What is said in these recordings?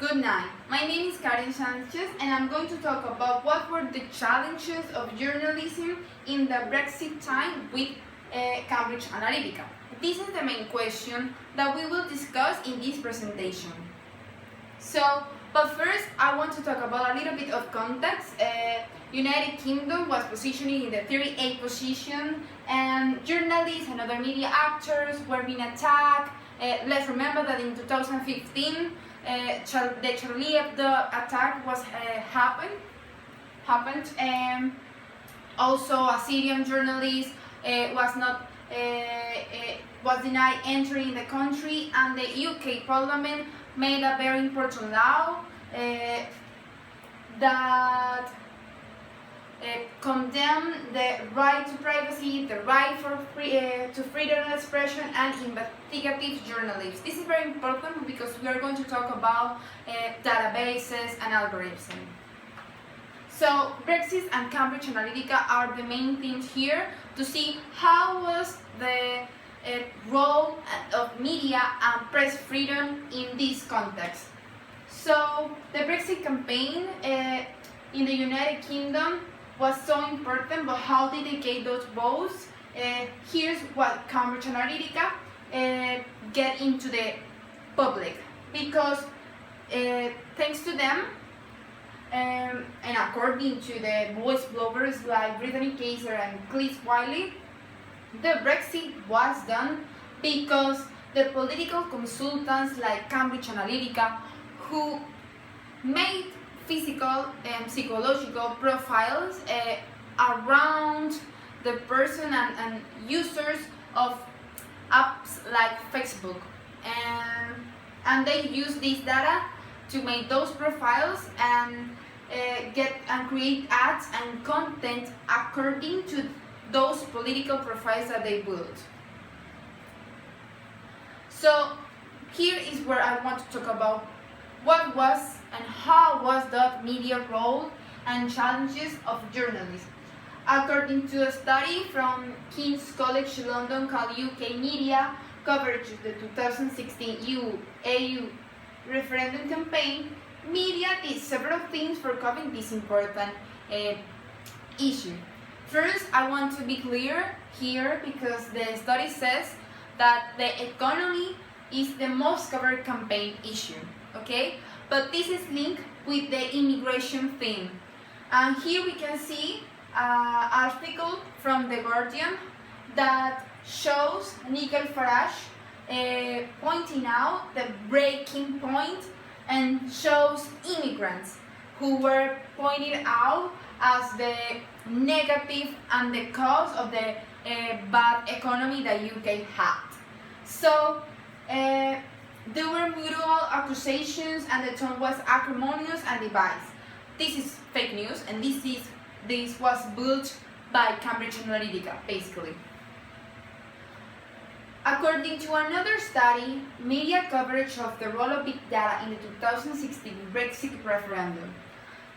Good night. My name is Sánchez and I'm going to talk about what were the challenges of journalism in the Brexit time with Cambridge Analytica. This is the main question that we will discuss in this presentation. But first I want to talk about a little bit of context. United Kingdom was positioning in the 38th position and journalists and other media actors were being attacked. Let's remember that in 2015 the Charlie Hebdo attack was happened. Also, a Syrian journalist was denied entering the country, and the UK Parliament made a very important law that condemned the right to privacy, the right to freedom of expression and investigative journalism. This is very important because we are going to talk about databases and algorithms. So Brexit and Cambridge Analytica are the main themes here to see how was the role of media and press freedom in this context. So the Brexit campaign in the United Kingdom was so important, but how did they get those votes? Here's what Cambridge Analytica get into the public, because thanks to them and according to the voice bloggers like Brittany Kaiser and Cliff Wiley, the Brexit was done because the political consultants like Cambridge Analytica, who made physical and psychological profiles around the person and users of apps like Facebook, and they use this data to make those profiles and create ads and content according to those political profiles that they built. So here is where I want to talk about what was and how was the media role and challenges of journalism. According to a study from King's College London called UK Media Coverage of the 2016 EU referendum campaign, media did several things for covering this important issue. First, I want to be clear here because the study says that the economy is the most covered campaign issue. Okay, but this is linked with the immigration theme. And here we can see an article from The Guardian that shows Nigel Farage pointing out the breaking point and shows immigrants who were pointed out as the negative and the cause of the bad economy that UK had. So there were mutual accusations and the tone was acrimonious and divided. This is fake news, and this was built by Cambridge Analytica, basically. According to another study, media coverage of the role of big data in the 2016 Brexit referendum.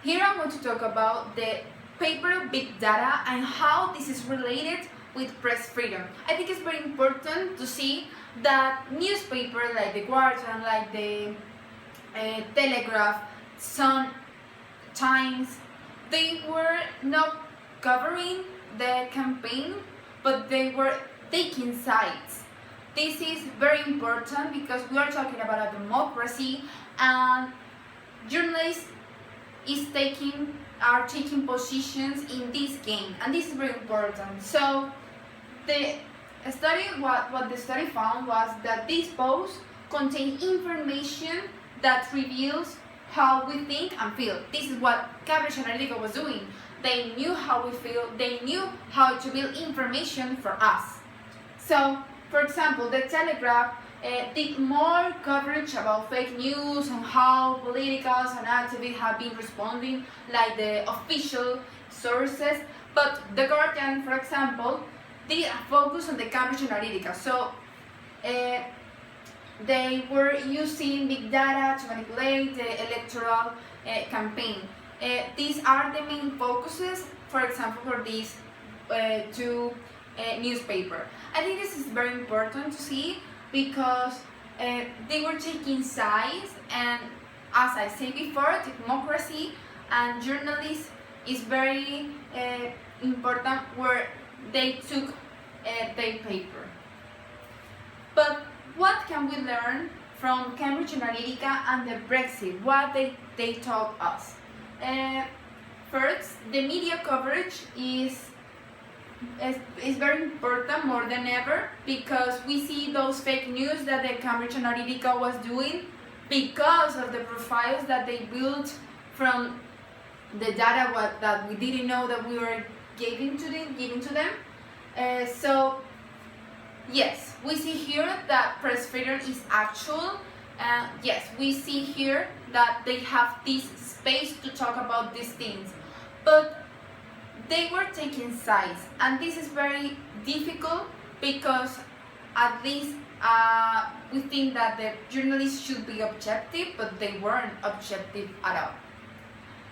Here I want to talk about the paper of big data and how this is related with press freedom. I think it's very important to see that newspapers like The Guardian, like the Telegraph, Sun, Times, they were not covering the campaign, but they were taking sides. This is very important because we are talking about a democracy, and journalists are taking positions in this game, and this is very important. So what the study found was that these posts contain information that reveals how we think and feel. This is what Cambridge Analytica was doing. They knew how we feel, they knew how to build information for us. So, for example, the Telegraph did more coverage about fake news and how politicals and activists have been responding, like the official sources. But The Guardian, for example, did a focus on the Cambridge Analytica. So they were using big data to manipulate the electoral campaign. These are the main focuses, for example, for these two newspapers. I think this is very important to see because they were taking sides, and as I said before, democracy and journalism is very important where they took their paper. But what can we learn from Cambridge Analytica and the Brexit? What they taught us? First, the media coverage is very important more than ever, because we see those fake news that the Cambridge Analytica was doing because of the profiles that they built from the data that we didn't know that we were giving to them. So yes, we see here that press freedom is actual. Yes, we see here that they have this space to talk about these things, but they were taking sides, and this is very difficult because at least we think that the journalists should be objective, but they weren't objective at all.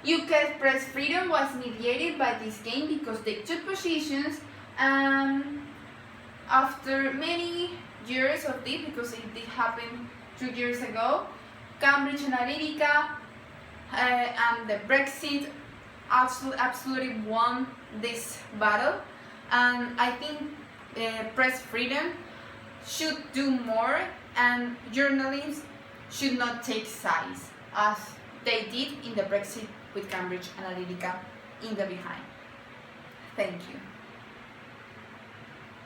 UK press freedom was mediated by this game because they took positions, and after many years of this, because it did happen 2 years ago, Cambridge Analytica and the Brexit absolutely won this battle, and I think press freedom should do more, and journalists should not take sides as they did in the Brexit with Cambridge Analytica in the behind. Thank you.